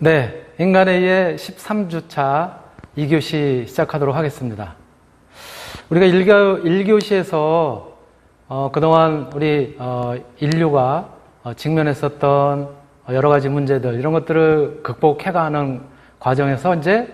네, 인간의의 13주차 2교시 시작하도록 하겠습니다. 우리가 1교시에서 그동안 우리 인류가 직면했었던 여러 가지 문제들, 이런 것들을 극복해가는 과정에서 이제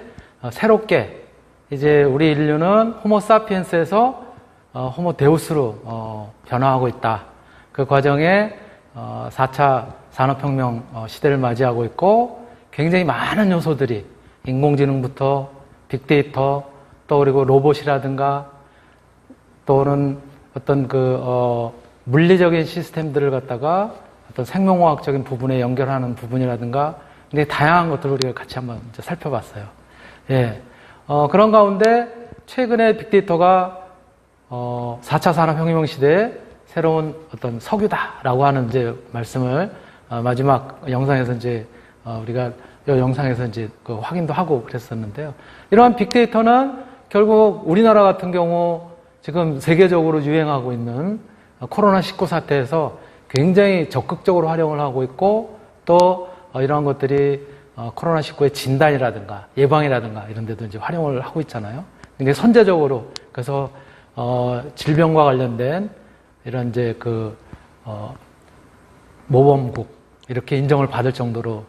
새롭게 이제 우리 인류는 호모사피엔스에서 호모데우스로 변화하고 있다. 그 과정에 4차 산업혁명 시대를 맞이하고 있고, 굉장히 많은 요소들이 인공지능부터 빅데이터, 또 그리고 로봇이라든가 또는 어떤 물리적인 시스템들을 갖다가 어떤 생명화학적인 부분에 연결하는 부분이라든가, 굉장히 다양한 것들을 우리가 같이 한번 이제 살펴봤어요. 예. 그런 가운데 최근에 빅데이터가 4차 산업혁명 시대에 새로운 어떤 석유다라고 하는 이제 말씀을 마지막 영상에서 이제 우리가 이 영상에서 이제 확인도 하고 그랬었는데요. 이러한 빅데이터는 결국 우리나라 같은 경우 지금 세계적으로 유행하고 있는 코로나19 사태에서 굉장히 적극적으로 활용을 하고 있고, 또 이러한 것들이 코로나19의 진단이라든가 예방이라든가 이런 데도 이제 활용을 하고 있잖아요. 굉장히 선제적으로. 그래서 질병과 관련된 이런 이제 모범국 이렇게 인정을 받을 정도로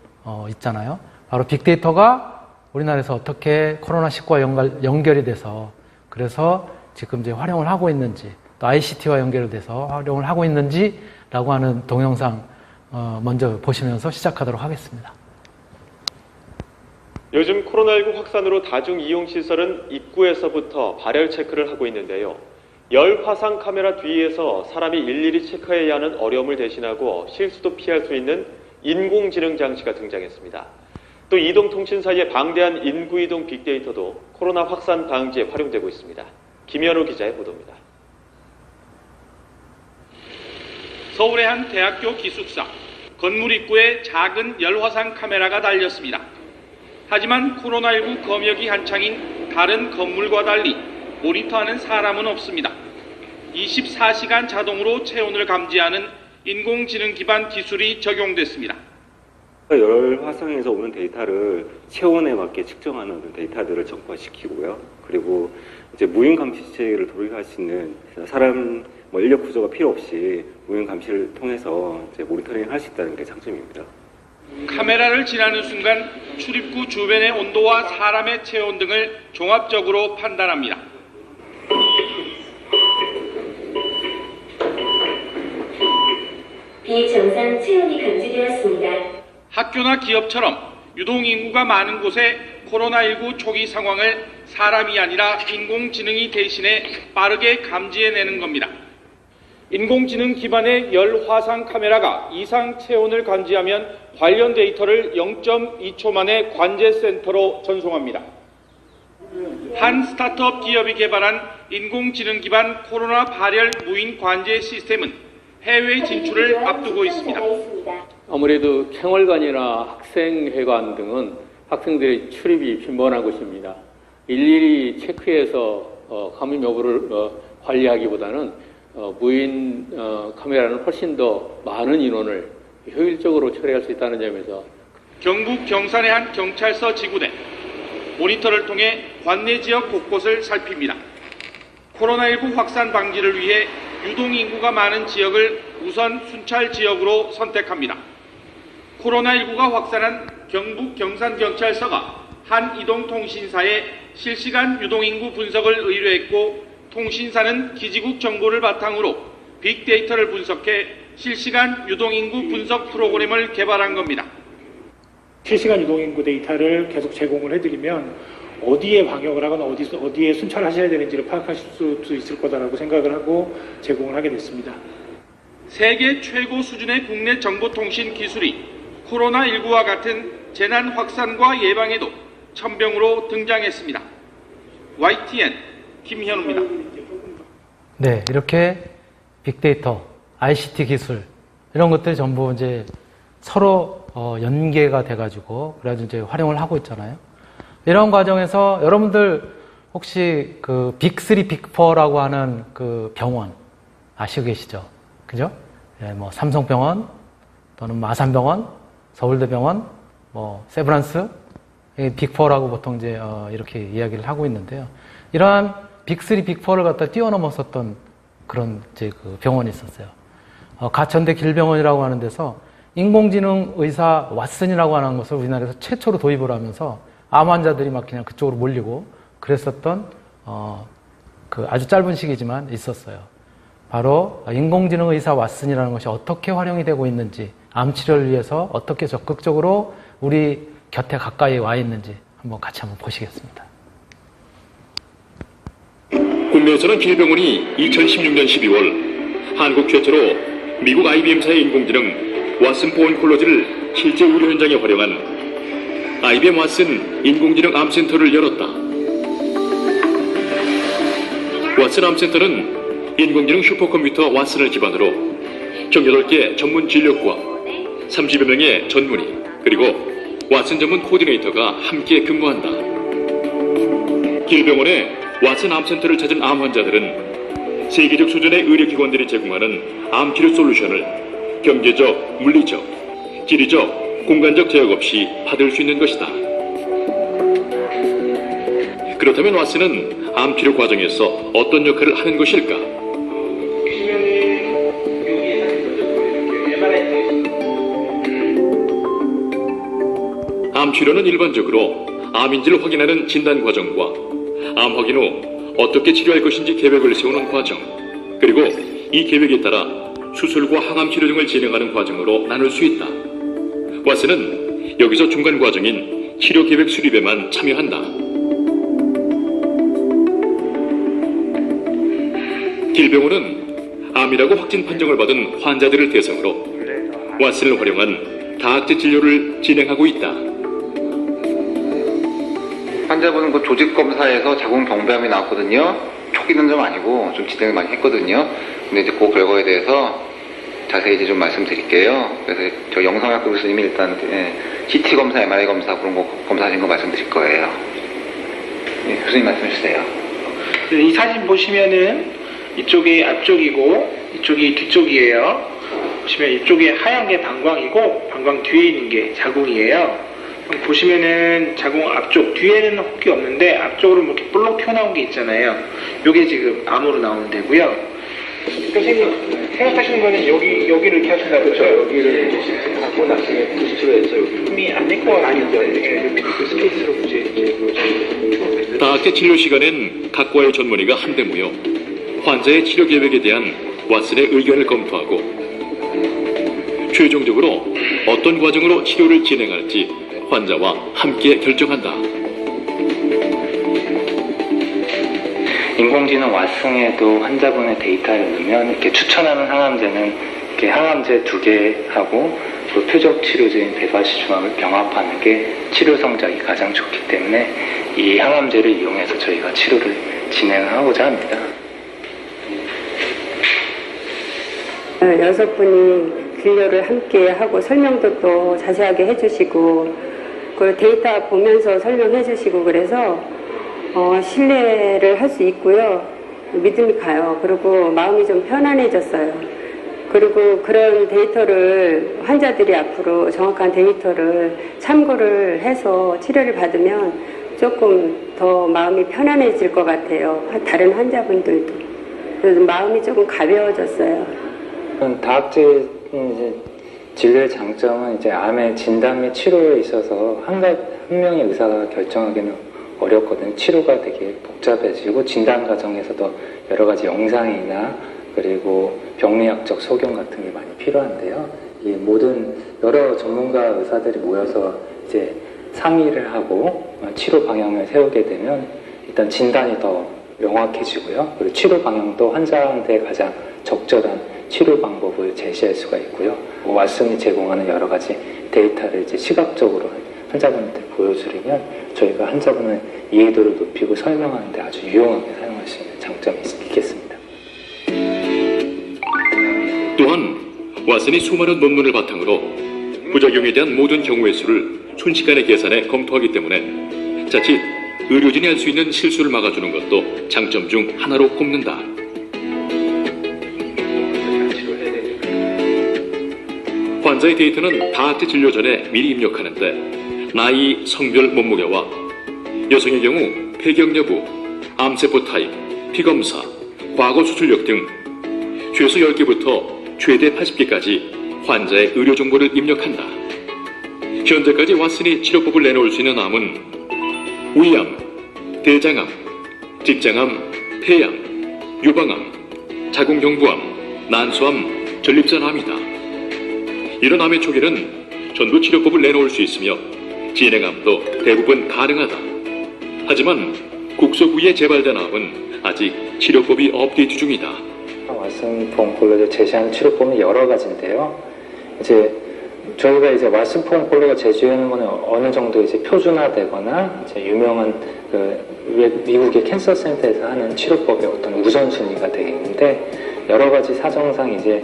있잖아요. 바로 빅데이터가 우리나라에서 어떻게 코로나19와 연결이 돼서, 그래서 지금 이제 활용을 하고 있는지, 또 ICT와 연결돼서 활용을 하고 있는지라고 하는 동영상 먼저 보시면서 시작하도록 하겠습니다. 요즘 코로나19 확산으로 다중이용시설은 입구에서부터 발열 체크를 하고 있는데요. 열 화상 카메라 뒤에서 사람이 일일이 체크해야 하는 어려움을 대신하고 실수도 피할 수 있는 인공지능 장치가 등장했습니다. 또 이동통신사의 방대한 인구이동 빅데이터도 코로나 확산 방지에 활용되고 있습니다. 김현우 기자의 보도입니다. 서울의 한 대학교 기숙사, 건물 입구에 작은 열화상 카메라가 달렸습니다. 하지만 코로나19 검역이 한창인 다른 건물과 달리 모니터하는 사람은 없습니다. 24시간 자동으로 체온을 감지하는 인공지능 기반 기술이 적용됐습니다. 열화상에서 오는 데이터를 체온에 맞게 측정하는 데이터들을 적화시키고요. 그리고 이제 무인 감시체를 도입할 수 있는 사람 인력 구조가 필요 없이 무인 감시를 통해서 이제 모니터링을 할 수 있다는 게 장점입니다. 카메라를 지나는 순간 출입구 주변의 온도와 사람의 체온 등을 종합적으로 판단합니다. 비정상 체온이 감지되었습니다. 학교나 기업처럼 유동인구가 많은 곳에 코로나19 초기 상황을 사람이 아니라 인공지능이 대신해 빠르게 감지해내는 겁니다. 인공지능 기반의 열화상 카메라가 이상 체온을 감지하면 관련 데이터를 0.2초 만에 관제센터로 전송합니다. 한 스타트업 기업이 개발한 인공지능 기반 코로나 발열 무인 관제 시스템은 해외 진출을 앞두고 있습니다. 아무래도 생활관이나 학생회관 등은 학생들의 출입이 빈번한 곳입니다. 일일이 체크해서 감염 여부를 관리하기보다는 무인 카메라는 훨씬 더 많은 인원을 효율적으로 처리할 수 있다는 점에서 경북 경산의 한 경찰서 지구대 모니터를 통해 관내 지역 곳곳을 살핍니다. 코로나19 확산 방지를 위해 유동인구가 많은 지역을 우선 순찰 지역으로 선택합니다. 코로나19가 확산한 경북 경산경찰서가 한 이동통신사에 실시간 유동인구 분석을 의뢰했고, 통신사는 기지국 정보를 바탕으로 빅데이터를 분석해 실시간 유동인구 분석 프로그램을 개발한 겁니다. 실시간 유동인구 데이터를 계속 제공을 해드리면 어디에 방역을 하거나 어디에 순찰하셔야 되는지를 파악하실 수 있을 거다라고 생각을 하고 제공을 하게 됐습니다. 세계 최고 수준의 국내 정보통신 기술이 코로나19와 같은 재난 확산과 예방에도 천병으로 등장했습니다. YTN 김현우입니다. 네, 이렇게 빅데이터, ICT 기술 이런 것들이 전부 이제 서로 연계가 돼가지고 그래가지고 이제 활용을 하고 있잖아요. 이런 과정에서 여러분들 혹시 빅3, 빅4라고 하는 병원 아시고 계시죠? 그죠? 예, 뭐 삼성병원 또는 마산병원, 서울대병원, 세브란스, 빅4라고 보통 이제 이렇게 이야기를 하고 있는데요. 이러한 빅3, 빅4를 갖다 뛰어넘었었던 그런 이제 그 병원이 있었어요. 가천대 길병원이라고 하는 데서 인공지능 의사 왓슨이라고 하는 것을 우리나라에서 최초로 도입을 하면서 암 환자들이 막 그냥 그쪽으로 몰리고 그랬었던 그 아주 짧은 시기지만 있었어요. 바로 인공지능 의사 왓슨이라는 것이 어떻게 활용이 되고 있는지, 암 치료를 위해서 어떻게 적극적으로 우리 곁에 가까이 와 있는지 같이 한번 보시겠습니다. 국내에서는 길병원이 2016년 12월 한국 최초로 미국 IBM사의 인공지능 왓슨 보온 콜로지를 실제 의료 현장에 활용한 IBM 왓슨 인공지능 암센터를 열었다. 왓슨 암센터는 인공지능 슈퍼컴퓨터 왓슨을 기반으로 총 8개 전문 진료과, 30여 명의 전문의, 그리고 왓슨 전문 코디네이터가 함께 근무한다. 길병원의 왓슨 암센터를 찾은 암 환자들은 세계적 수준의 의료기관들이 제공하는 암치료 솔루션을 경제적, 물리적, 지리적, 공간적 제약 없이 받을 수 있는 것이다. 그렇다면 왓슨은 암치료 과정에서 어떤 역할을 하는 것일까? 암치료는 일반적으로 암인지를 확인하는 진단 과정과 암 확인 후 어떻게 치료할 것인지 계획을 세우는 과정, 그리고 이 계획에 따라 수술과 항암 치료 등을 진행하는 과정으로 나눌 수 있다. 왓슨은 여기서 중간 과정인 치료 계획 수립에만 참여한다. 길병원은 암이라고 확진 판정을 받은 환자들을 대상으로 왓슨을 활용한 다학제 진료를 진행하고 있다. 환자분은 그 조직 검사에서 자궁 병변이 나왔거든요. 초기는 좀 아니고 좀 진행을 많이 했거든요. 근데 이제 그 결과에 대해서 자세히 이제 좀 말씀드릴게요. 그래서 저 영상학교 교수님이 일단 CT 검사, MRI 검사 그런 거 검사하신 거 말씀드릴 거예요. 네, 교수님 말씀해 주세요. 이 사진 보시면은 이쪽이 앞쪽이고 이쪽이 뒤쪽이에요. 보시면 이쪽이 하얀 게 방광이고 방광 뒤에 있는 게 자궁이에요. 보시면은 자궁 앞쪽 뒤에는 혹이 없는데 앞쪽으로 이렇게 볼록 튀어나온 게 있잖아요. 요게 지금 암으로 나오는 데고요. 선생님 생각하시는 거는 여기를 이렇게 하신다고 그렇죠? 여기를 하고 나중에 수술해서 여기 힘이 안 될 거 아니죠? 이렇게 스페이스로 이제 다학제 진료 시간엔 각과의 전문의가 한데 모여 환자의 치료 계획에 대한 왓슨의 의견을 검토하고 최종적으로 어떤 과정으로 치료를 진행할지 환자와 함께 결정한다. 인공지능 왓슨에도 환자분의 데이터를 넣으면 이렇게 추천하는 항암제는 이렇게 항암제 2개 하고 그 표적 치료제인 베바시중압을 병합하는 게 치료 성적이 가장 좋기 때문에 이 항암제를 이용해서 저희가 치료를 진행하고자 합니다. 6분이 진료를 함께 하고 설명도 또 자세하게 해주시고 그 데이터 보면서 설명해 주시고 그래서 신뢰를 할 수 있고요. 믿음이 가요. 그리고 마음이 좀 편안해졌어요. 그리고 그런 데이터를 환자들이 앞으로 정확한 데이터를 참고를 해서 치료를 받으면 조금 더 마음이 편안해질 것 같아요. 다른 환자분들도. 그래서 마음이 조금 가벼워졌어요. 다학제 진료의 장점은 이제 암의 진단 및 치료에 있어서 한 명의 의사가 결정하기는 어렵거든요. 치료가 되게 복잡해지고 진단 과정에서도 여러 가지 영상이나 그리고 병리학적 소견 같은 게 많이 필요한데요. 이 모든 여러 전문가 의사들이 모여서 이제 상의를 하고 치료 방향을 세우게 되면 일단 진단이 더 명확해지고요. 그리고 치료 방향도 환자한테 가장 적절한 치료 방법을 제시할 수가 있고요. 왓슨이 제공하는 여러 가지 데이터를 이제 시각적으로 환자분한테 보여주려면 저희가 환자분의 이해도를 높이고 설명하는데 아주 유용하게 사용할 수 있는 장점이 있겠습니다. 또한 왓슨이 수많은 논문을 바탕으로 부작용에 대한 모든 경우의 수를 순식간에 계산해 검토하기 때문에 자칫 의료진이 할 수 있는 실수를 막아주는 것도 장점 중 하나로 꼽는다. 환자의 데이터는 다학제 진료 전에 미리 입력하는데 나이, 성별, 몸무게와 여성의 경우 폐경 여부, 암세포 타입, 피검사, 과거 수술력 등 최소 10개부터 최대 80개까지 환자의 의료 정보를 입력한다. 현재까지 왓슨이 치료법을 내놓을 수 있는 암은 위암, 대장암, 직장암, 폐암, 유방암, 자궁경부암, 난소암, 전립선암이다. 이런 암의 초기는 전부 치료법을 내놓을 수 있으며 진행암도 대부분 가능하다. 하지만 국소 부위에 재발된 암은 아직 치료법이 업데이트 중이다. 왓슨 폼콜로를 제시하는 치료법은 여러 가지인데요. 이제 저희가 이제 왓슨 폼콜로가 제시하는 거는 어느 정도 이제 표준화되거나 이제 유명한 미국의 캔서 센터에서 하는 치료법의 어떤 우선순위가 되어 있는데 여러 가지 사정상 이제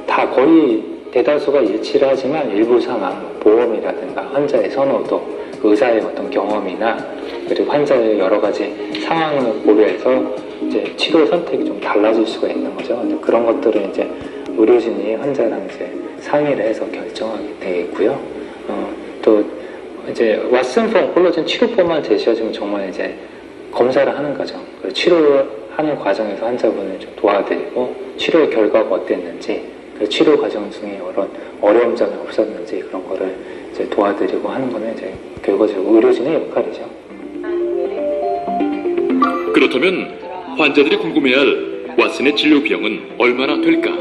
다 거의 대다수가 일치를 하지만 일부 상황, 보험이라든가 환자의 선호도, 의사의 어떤 경험이나 그리고 환자의 여러 가지 상황을 고려해서 이제 치료 선택이 좀 달라질 수가 있는 거죠. 그런 것들은 이제 의료진이 환자랑 이제 상의를 해서 결정하게 되어 있고요. 또 이제 왓슨 폼콜로진 치료법만 제시하시면 정말 이제 검사를 하는 과정, 치료를 하는 과정에서 환자분을 좀 도와드리고 치료 결과가 어땠는지, 그 치료 과정 중에 어려운 점이 없었는지 그런 거를 이제 도와드리고 하는 거는 이제 결과적으로 의료진의 역할이죠. 그렇다면 환자들이 궁금해할 왓슨의 진료 비용은 얼마나 될까?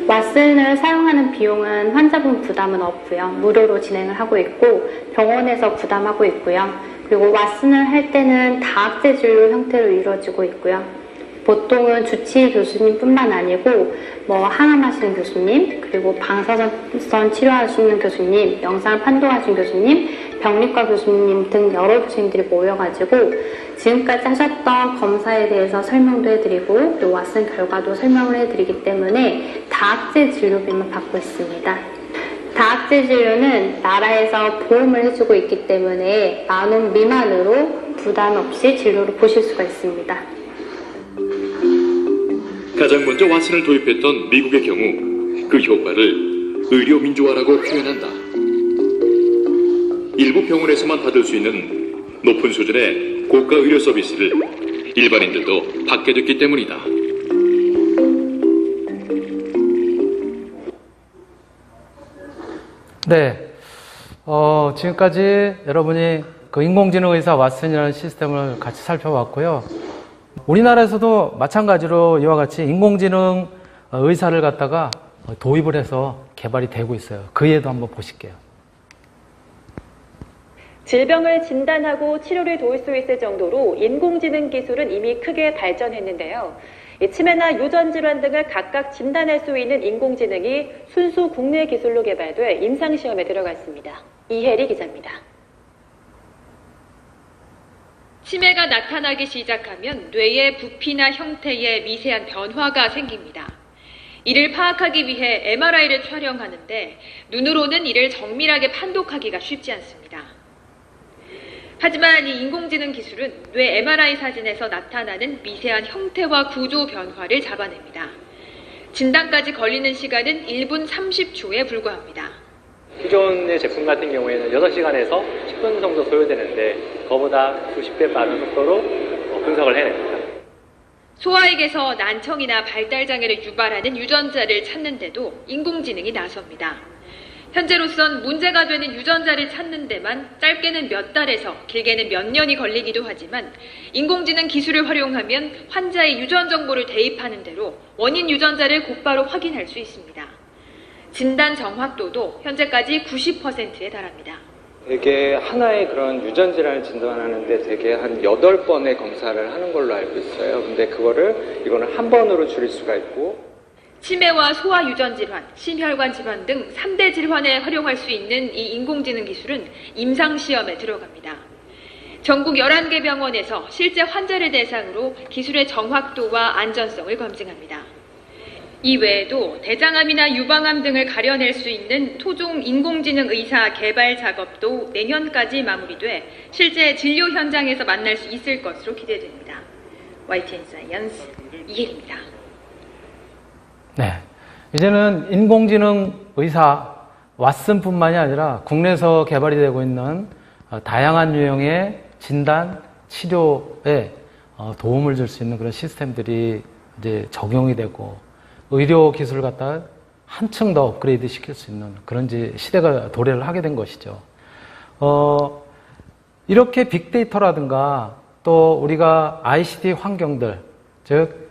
왓슨을 사용하는 비용은 환자분 부담은 없고요. 무료로 진행을 하고 있고 병원에서 부담하고 있고요. 그리고 왓슨을 할 때는 다학제 진료 형태로 이루어지고 있고요. 보통은 주치의 교수님뿐만 아니고 항암하시는 교수님, 그리고 방사선 치료하시는 교수님, 영상 판독하시는 교수님, 병리과 교수님 등 여러 교수님들이 모여가지고 지금까지 하셨던 검사에 대해서 설명도 해드리고 또 왓슨 결과도 설명을 해드리기 때문에 다학제 진료비만 받고 있습니다. 다학제 진료는 나라에서 보험을 해주고 있기 때문에 10,000원 미만으로 부담 없이 진료를 보실 수가 있습니다. 가장 먼저 왓슨을 도입했던 미국의 경우 그 효과를 의료 민주화라고 표현한다. 일부 병원에서만 받을 수 있는 높은 수준의 고가 의료 서비스를 일반인들도 받게 됐기 때문이다. 네, 지금까지 여러분이 그 인공지능 의사 왓슨이라는 시스템을 같이 살펴봤고요. 우리나라에서도 마찬가지로 이와 같이 인공지능 의사를 갖다가 도입을 해서 개발이 되고 있어요. 그 예도 한번 보실게요. 질병을 진단하고 치료를 도울 수 있을 정도로 인공지능 기술은 이미 크게 발전했는데요. 치매나 유전 질환 등을 각각 진단할 수 있는 인공지능이 순수 국내 기술로 개발돼 임상시험에 들어갔습니다. 이혜리 기자입니다. 치매가 나타나기 시작하면 뇌의 부피나 형태에 미세한 변화가 생깁니다. 이를 파악하기 위해 MRI를 촬영하는데 눈으로는 이를 정밀하게 판독하기가 쉽지 않습니다. 하지만 이 인공지능 기술은 뇌 MRI 사진에서 나타나는 미세한 형태와 구조 변화를 잡아냅니다. 진단까지 걸리는 시간은 1분 30초에 불과합니다. 기존의 제품 같은 경우에는 6시간에서 10분 정도 소요되는데 그거보다 수십 배 빠른 속도로 분석을 해냅니다. 소아에게서 난청이나 발달장애를 유발하는 유전자를 찾는데도 인공지능이 나섭니다. 현재로선 문제가 되는 유전자를 찾는 데만 짧게는 몇 달에서 길게는 몇 년이 걸리기도 하지만 인공지능 기술을 활용하면 환자의 유전 정보를 대입하는 대로 원인 유전자를 곧바로 확인할 수 있습니다. 진단 정확도도 현재까지 90%에 달합니다. 되게 하나의 그런 유전 질환을 진단하는데 되게 한 8번의 검사를 하는 걸로 알고 있어요. 근데 이거는 한 번으로 줄일 수가 있고 치매와 소아 유전 질환, 심혈관 질환 등 3대 질환에 활용할 수 있는 이 인공지능 기술은 임상 시험에 들어갑니다. 전국 11개 병원에서 실제 환자를 대상으로 기술의 정확도와 안전성을 검증합니다. 이 외에도 대장암이나 유방암 등을 가려낼 수 있는 토종 인공지능 의사 개발 작업도 내년까지 마무리돼 실제 진료 현장에서 만날 수 있을 것으로 기대됩니다. YTN 사이언스 이혜리입니다. 네, 이제는 인공지능 의사 왓슨뿐만이 아니라 국내에서 개발이 되고 있는 다양한 유형의 진단, 치료에 도움을 줄 수 있는 그런 시스템들이 이제 적용이 되고 의료 기술을 갖다 한층 더 업그레이드 시킬 수 있는 그런 이제 시대가 도래를 하게 된 것이죠. 이렇게 빅데이터라든가 또 우리가 ICT 환경들, 즉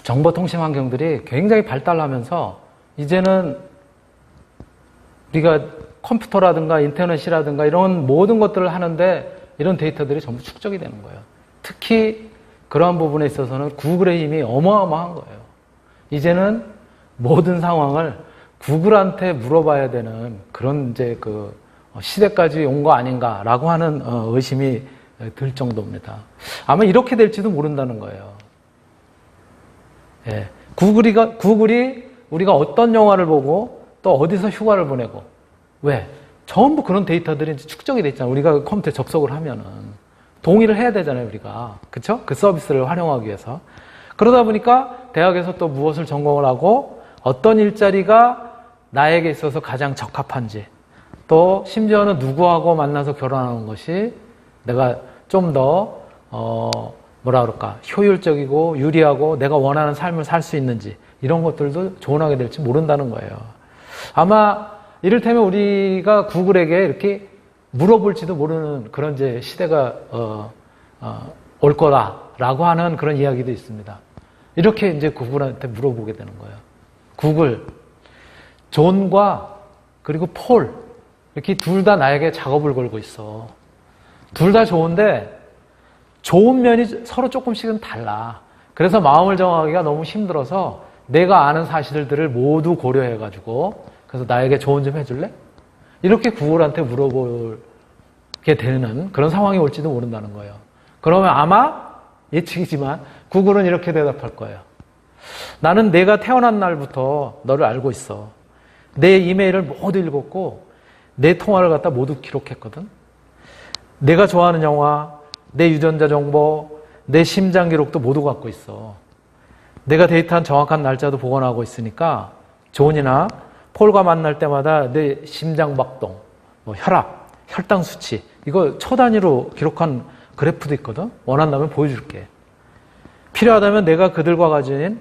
정보통신 환경들이 굉장히 발달하면서 이제는 우리가 컴퓨터라든가 인터넷이라든가 이런 모든 것들을 하는데 이런 데이터들이 전부 축적이 되는 거예요. 특히 그러한 부분에 있어서는 구글의 힘이 어마어마한 거예요. 이제는 모든 상황을 구글한테 물어봐야 되는 그런 이제 그 시대까지 온 거 아닌가라고 하는 의심이 들 정도입니다. 아마 이렇게 될지도 모른다는 거예요. 예. 구글이 우리가 어떤 영화를 보고 또 어디서 휴가를 보내고 왜? 전부 그런 데이터들이 이제 축적이 돼 있잖아요. 우리가 컴퓨터에 접속을 하면은 동의를 해야 되잖아요, 우리가. 그쵸? 그 서비스를 활용하기 위해서. 그러다 보니까 대학에서 또 무엇을 전공을 하고 어떤 일자리가 나에게 있어서 가장 적합한지 또 심지어는 누구하고 만나서 결혼하는 것이 내가 좀 더 뭐라 그럴까 효율적이고 유리하고 내가 원하는 삶을 살 수 있는지 이런 것들도 조언하게 될지 모른다는 거예요. 아마 이를테면 우리가 구글에게 이렇게 물어볼지도 모르는 그런 이제 시대가 올 거다라고 하는 그런 이야기도 있습니다. 이렇게 이제 구글한테 물어보게 되는 거예요. 구글, 존과 그리고 폴 이렇게 둘 다 나에게 작업을 걸고 있어. 둘 다 좋은데 좋은 면이 서로 조금씩은 달라. 그래서 마음을 정하기가 너무 힘들어서 내가 아는 사실들을 모두 고려해가지고 그래서 나에게 조언 좀 해줄래? 이렇게 구글한테 물어보게 되는 그런 상황이 올지도 모른다는 거예요. 그러면 아마 예측이지만 구글은 이렇게 대답할 거예요. 나는 내가 태어난 날부터 너를 알고 있어. 내 이메일을 모두 읽었고 내 통화를 갖다 모두 기록했거든. 내가 좋아하는 영화, 내 유전자 정보, 내 심장 기록도 모두 갖고 있어. 내가 데이트한 정확한 날짜도 보관하고 있으니까 존이나 폴과 만날 때마다 내 심장박동, 혈압, 혈당 수치 이거 초 단위로 기록한 그래프도 있거든. 원한다면 보여줄게. 필요하다면 내가 그들과 가진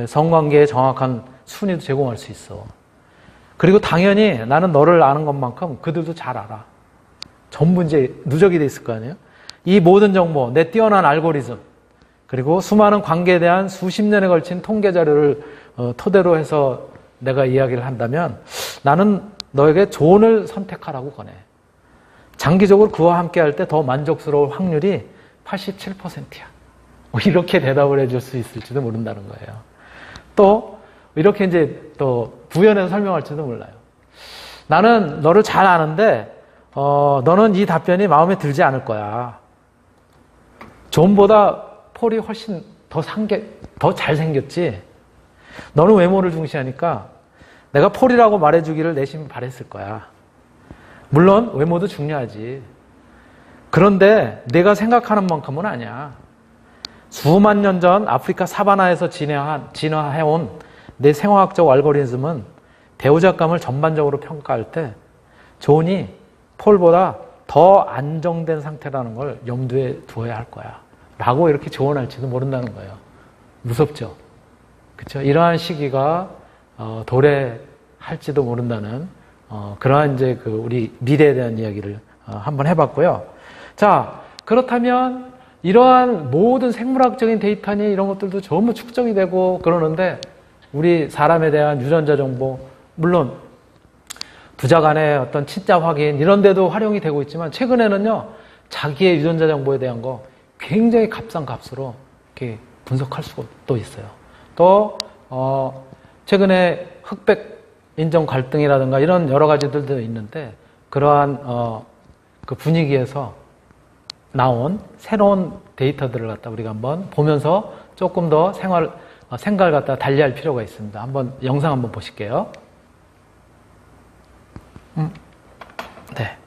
성관계의 정확한 순위도 제공할 수 있어. 그리고 당연히 나는 너를 아는 것만큼 그들도 잘 알아. 전부 이제 누적이 돼 있을 거 아니에요? 이 모든 정보, 내 뛰어난 알고리즘, 그리고 수많은 관계에 대한 수십 년에 걸친 통계 자료를 토대로 해서 내가 이야기를 한다면 나는 너에게 존을 선택하라고 권해. 장기적으로 그와 함께 할 때 더 만족스러울 확률이 87%야. 이렇게 대답을 해줄 수 있을지도 모른다는 거예요. 또 이렇게 이제 또 부연해서 설명할지도 몰라요. 나는 너를 잘 아는데 너는 이 답변이 마음에 들지 않을 거야. 존보다 폴이 훨씬 더 잘생겼지. 너는 외모를 중시하니까 내가 폴이라고 말해주기를 내심 바랬을 거야. 물론 외모도 중요하지. 그런데 내가 생각하는 만큼은 아니야. 수만 년 전 아프리카 사바나에서 진화해온 내 생화학적 알고리즘은 배우자감을 전반적으로 평가할 때 존이 폴보다 더 안정된 상태라는 걸 염두에 두어야 할 거야. 라고 이렇게 조언할지도 모른다는 거예요. 무섭죠? 그렇죠? 이러한 시기가 도래할지도 모른다는 그러한 이제 그 우리 미래에 대한 이야기를 한번 해봤고요. 자, 그렇다면 이러한 모든 생물학적인 데이터니 이런 것들도 전부 축적이 되고 그러는데 우리 사람에 대한 유전자 정보, 물론 부자 간의 어떤 친자 확인 이런 데도 활용이 되고 있지만 최근에는요, 자기의 유전자 정보에 대한 거 굉장히 값상값으로 이렇게 분석할 수가 또 있어요. 또 최근에 흑백 인종 갈등이라든가 이런 여러 가지들도 있는데 그러한 그 분위기에서 나온 새로운 데이터들을 갖다 우리가 한번 보면서 조금 더 생각을 갖다 달리할 필요가 있습니다. 한번 영상 한번 보실게요. 네.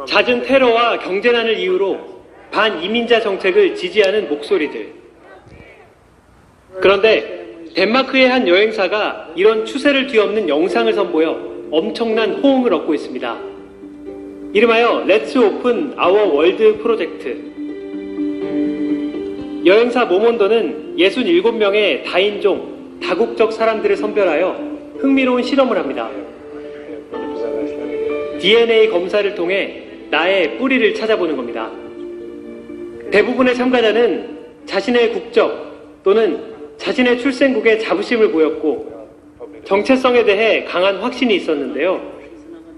잦은 테러와 경제난을 이유로 반이민자 정책을 지지하는 목소리들. 그런데 덴마크의 한 여행사가 이런 추세를 뒤엎는 영상을 선보여 엄청난 호응을 얻고 있습니다. 이름하여 Let's Open Our World 프로젝트. 여행사 모몬도는 67명의 다인종, 다국적 사람들을 선별하여 흥미로운 실험을 합니다. DNA 검사를 통해 나의 뿌리를 찾아보는 겁니다. 대부분의 참가자는 자신의 국적 또는 자신의 출생국에 자부심을 보였고 정체성에 대해 강한 확신이 있었는데요.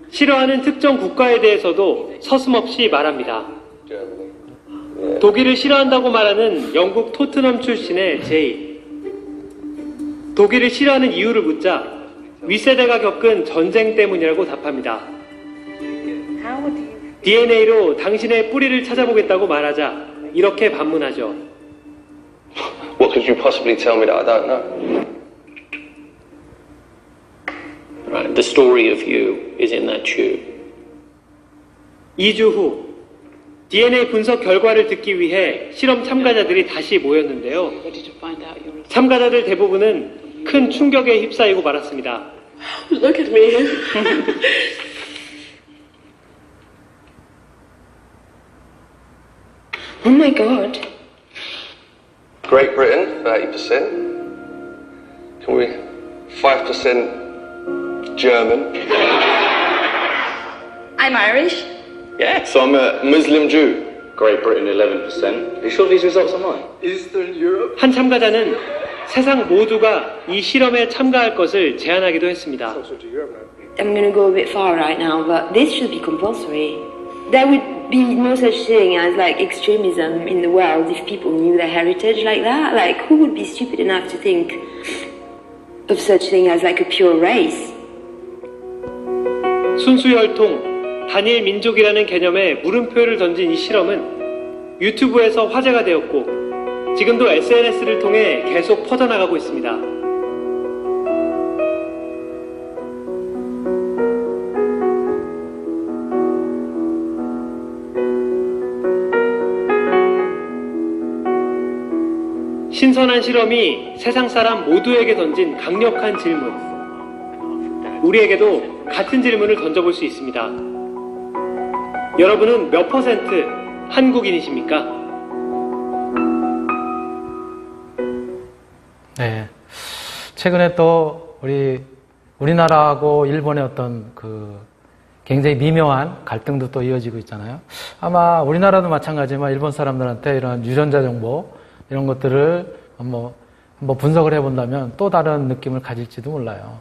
싫어하는 특정 국가에 대해서도 서슴없이 말합니다. 독일을 싫어한다고 말하는 영국 토트넘 출신의 제이. 독일을 싫어하는 이유를 묻자 윗세대가 겪은 전쟁 때문이라고 답합니다. DNA로 당신의 뿌리를 찾아보겠다고 말하자 이렇게 반문하죠. What could you possibly tell me that I don't know? Right, the story of you is in that tube. 2주 후 DNA 분석 결과를 듣기 위해 실험 참가자들이 다시 모였는데요. 참가자들 대부분은 큰 충격에 휩싸이고 말았습니다. Look at me. Oh my God. Great Britain, 30%. Can we 5% German? I'm Irish. Yeah, so I'm a Muslim Jew. Great Britain, 11%. Are you sure these results are mine? Eastern Europe. 한 참가자는 세상 모두가 이 실험에 참가할 것을 제안하기도 했습니다. I'm going to go a bit far right now, but this should be compulsory. There would be no such thing as like extremism in the world if people knew their heritage like that. Like, who would be stupid enough to think of such thing as like a pure race? 순수혈통, 단일 민족이라는 개념에 물음표를 던진 이 실험은 유튜브에서 화제가 되었고 지금도 SNS를 통해 계속 퍼져나가고 있습니다. 신선한 실험이 세상 사람 모두에게 던진 강력한 질문. 우리에게도 같은 질문을 던져볼 수 있습니다. 여러분은 몇 퍼센트 한국인이십니까? 네. 최근에 또 우리나라하고 일본의 어떤 굉장히 미묘한 갈등도 또 이어지고 있잖아요. 아마 우리나라도 마찬가지지만 일본 사람들한테 이런 유전자 정보 이런 것들을 한번 분석을 해본다면 또 다른 느낌을 가질지도 몰라요.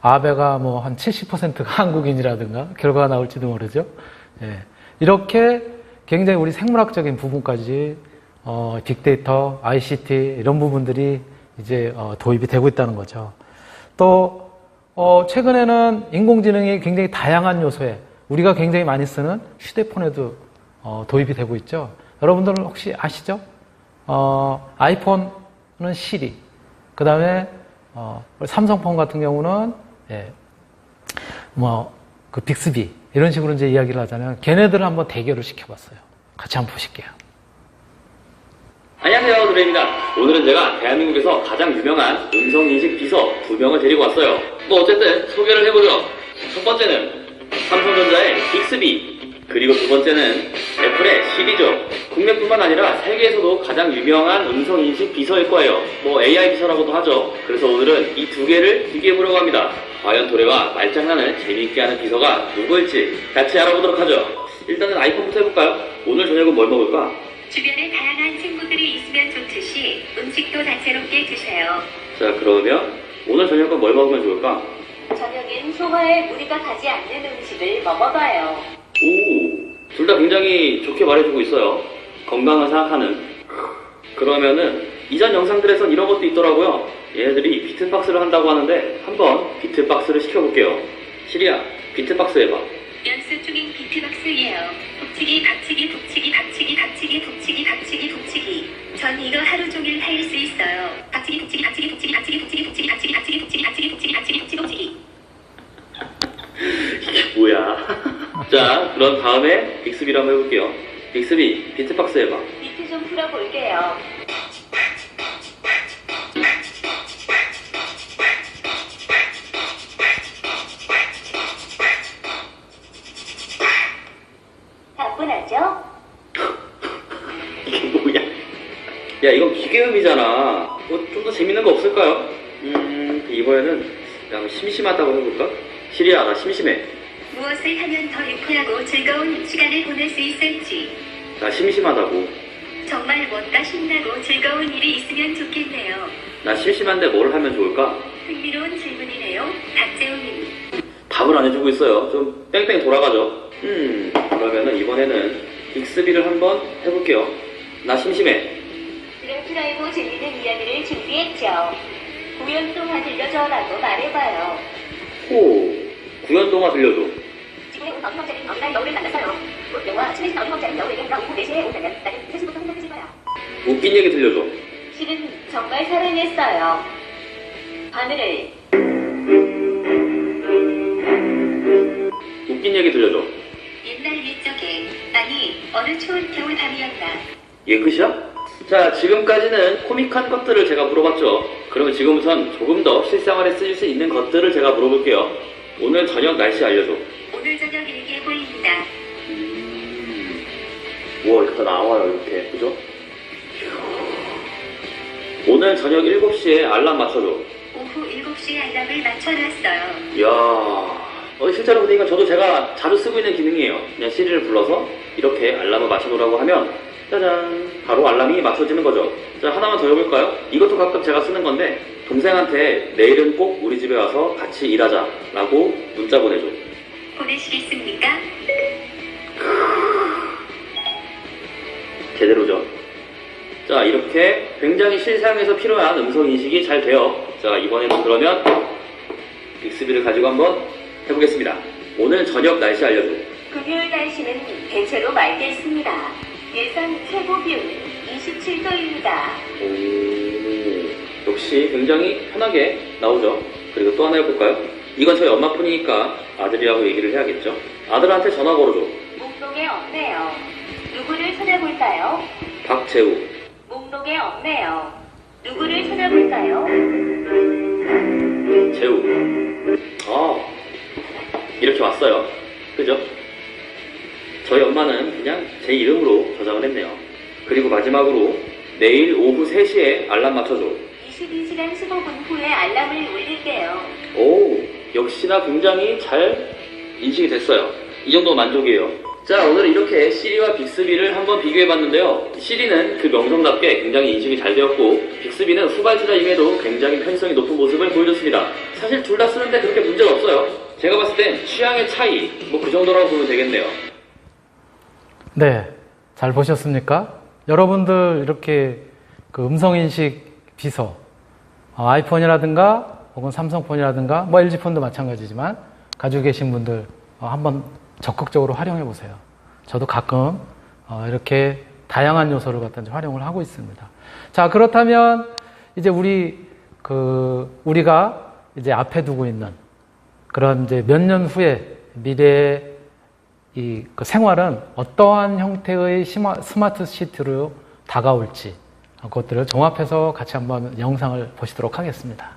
아베가 한 70%가 한국인이라든가 결과가 나올지도 모르죠. 예. 이렇게 굉장히 우리 생물학적인 부분까지 빅데이터, ICT 이런 부분들이 이제 도입이 되고 있다는 거죠. 또 최근에는 인공지능이 굉장히 다양한 요소에 우리가 굉장히 많이 쓰는 휴대폰에도 도입이 되고 있죠. 여러분들은 혹시 아시죠? 아이폰은 시리, 그 다음에 삼성폰 같은 경우는 빅스비 이런 식으로 이제 이야기를 하잖아요. 걔네들을 한번 대결을 시켜봤어요. 같이 한번 보실게요. 안녕하세요, 노래입니다. 오늘은 제가 대한민국에서 가장 유명한 음성인식 비서 2명을 데리고 왔어요. 어쨌든 소개를 해보죠. 첫 번째는 삼성전자의 빅스비, 그리고 두 번째는 애플의 시리죠. 국내뿐만 아니라 세계에서도 가장 유명한 음성인식 비서일 거예요. AI 비서라고도 하죠. 그래서 오늘은 이 두 개를 비교해보려고 합니다. 과연 도래와 말장난을 재미있게 하는 비서가 누구일지 같이 알아보도록 하죠. 일단은 아이폰부터 해볼까요? 오늘 저녁은 뭘 먹을까? 주변에 다양한 친구들이 있으면 좋듯이 음식도 다채롭게 드세요. 자, 그러면 오늘 저녁은 뭘 먹으면 좋을까? 저녁엔 소화에 무리가 가지 않는 음식을 먹어봐요. 오, 둘 다 굉장히 좋게 말해주고 있어요. 건강을 생각하는. 그러면은 이전 영상들에선 이런 것도 있더라고요. 얘네들이 비트박스를 한다고 하는데 한번 비트박스를 시켜볼게요. 시리야, 비트박스 해봐. 연습 중인 비트박스예요. 북치기, 박치기, 북치기, 박치기, 박치기, 북치기, 박치기, 북치기. 전 이거 하루 종일 할 수 있어요. 박치기, 북치기, 박치기, 북치기, 박치기, 북치기, 북치기, 박치기, 박치기, 북치기, 박치기, 북치기, 박치기, 북치기, 북치기. 이게 뭐야? 자, 그럼 다음에 빅스비를 한번 해볼게요. 빅스비, 비트박스 해봐. 비트 좀 풀어볼게요. 가뿐하죠? 이게 뭐야? 야, 이건 기계음이잖아. 뭐 좀 더 재밌는 거 없을까요? 이번에는 야, 심심하다고 해볼까? 시리야, 나 심심해. 무엇을 하면 더 유쾌하고 즐거운 시간을 보낼 수 있을지. 나 심심하다고. 정말 뭔가 신나고 즐거운 일이 있으면 좋겠네요. 나 심심한데 뭘 하면 좋을까? 흥미로운 질문이네요. 박재훈님. 답을 안 해주고 있어요. 좀 뺑뺑 돌아가죠. 그러면은 이번에는 빅스비를 한번 해볼게요. 나 심심해. 드라큘라이고 재밌는 이야기를 준비했죠. 구연 동화 들려줘라고 말해봐요. 호, 구연 동화 들려줘. 지구의 온 어린왕자는 어느 날 여우를 만났어요. 영화 친해진 어린왕자는 여우에게 오늘 오후 4시에 오면 나는 3시부터 행복해질 거야. 웃긴 얘기 들려줘. 실은 정말 사랑했어요. 하늘을. 웃긴 얘기 들려줘. 옛날 옛적에, 아니 어느 추운 겨울 밤이었나. 이게 끝이야? 자, 지금까지는 코믹한 것들을 제가 물어봤죠. 그러면 지금부터는 조금 더 실생활에 쓰일 수 있는 것들을 제가 물어볼게요. 오늘 저녁 날씨 알려줘. 오늘 저녁 일기예보입니다. 우와, 이렇게 다 나와요, 이렇게. 그죠? 오늘 저녁 7시에 알람 맞춰줘. 오후 7시에 알람을 맞춰놨어요. 이야, 실제로 근데 이건 저도 제가 자주 쓰고 있는 기능이에요. 그냥 시리를 불러서 이렇게 알람을 맞춰놓으라고 하면 짜잔, 바로 알람이 맞춰지는 거죠. 자, 하나만 더 해볼까요? 이것도 가끔 제가 쓰는 건데 동생한테 내일은 꼭 우리 집에 와서 같이 일하자 라고 문자 보내줘. 보내시겠습니까? 제대로죠. 자, 이렇게 굉장히 실생활에서 필요한 음성인식이 잘 돼요. 자, 이번에는 그러면 빅스비를 가지고 한번 해보겠습니다. 오늘 저녁 날씨 알려줘. 금요일 날씨는 대체로 맑겠습니다. 예상 최고 기온은 27도입니다. 오, 역시 굉장히 편하게 나오죠. 그리고 또 하나 해볼까요? 이건 저희 엄마 폰이니까 아들이라고 얘기를 해야겠죠. 아들한테 전화 걸어줘. 목록에 없네요. 누구를 찾아볼까요? 박재우. 목록에 없네요. 누구를 찾아볼까요? 재우. 이렇게 왔어요. 그죠? 저희 엄마는 그냥 제 이름으로 저장을 했네요. 그리고 마지막으로 내일 오후 3시에 알람 맞춰줘. 22시간 15분 후에 알람을 울릴게요. 오, 역시나 굉장히 잘 인식이 됐어요. 이 정도 만족이에요. 자, 오늘은 이렇게 시리와 빅스비를 한번 비교해봤는데요. 시리는 그 명성답게 굉장히 인식이 잘 되었고 빅스비는 후발주자임에도 굉장히 편의성이 높은 모습을 보여줬습니다. 사실 둘 다 쓰는데 그렇게 문제가 없어요. 제가 봤을 땐 취향의 차이, 뭐 그 정도라고 보면 되겠네요. 네, 잘 보셨습니까? 여러분들 이렇게 그 음성인식 비서, 아이폰이라든가 혹은 삼성폰이라든가 뭐 LG폰도 마찬가지지만 가지고 계신 분들 한번 적극적으로 활용해 보세요. 저도 가끔 이렇게 다양한 요소를 갖다 이제 활용을 하고 있습니다. 자, 그렇다면 이제 우리가 이제 앞에 두고 있는 그런 이제 몇 년 후에 미래의 그 생활은 어떠한 형태의 스마트 시티로 다가올지 그것들을 종합해서 같이 한번 영상을 보시도록 하겠습니다.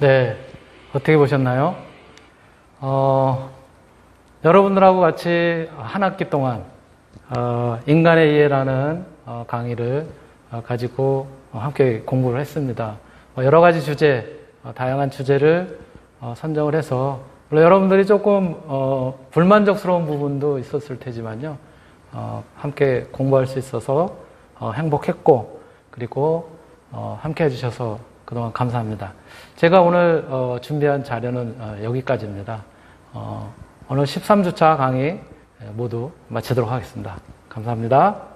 네, 어떻게 보셨나요? 여러분들하고 같이 한 학기 동안 인간의 이해라는 강의를 가지고 함께 공부를 했습니다. 여러 가지 주제, 다양한 주제를 선정을 해서 물론 여러분들이 조금 불만족스러운 부분도 있었을 테지만요. 함께 공부할 수 있어서 행복했고 그리고 함께 해주셔서 그동안 감사합니다. 제가 오늘 준비한 자료는 여기까지입니다. 오늘 13주차 강의 모두 마치도록 하겠습니다. 감사합니다.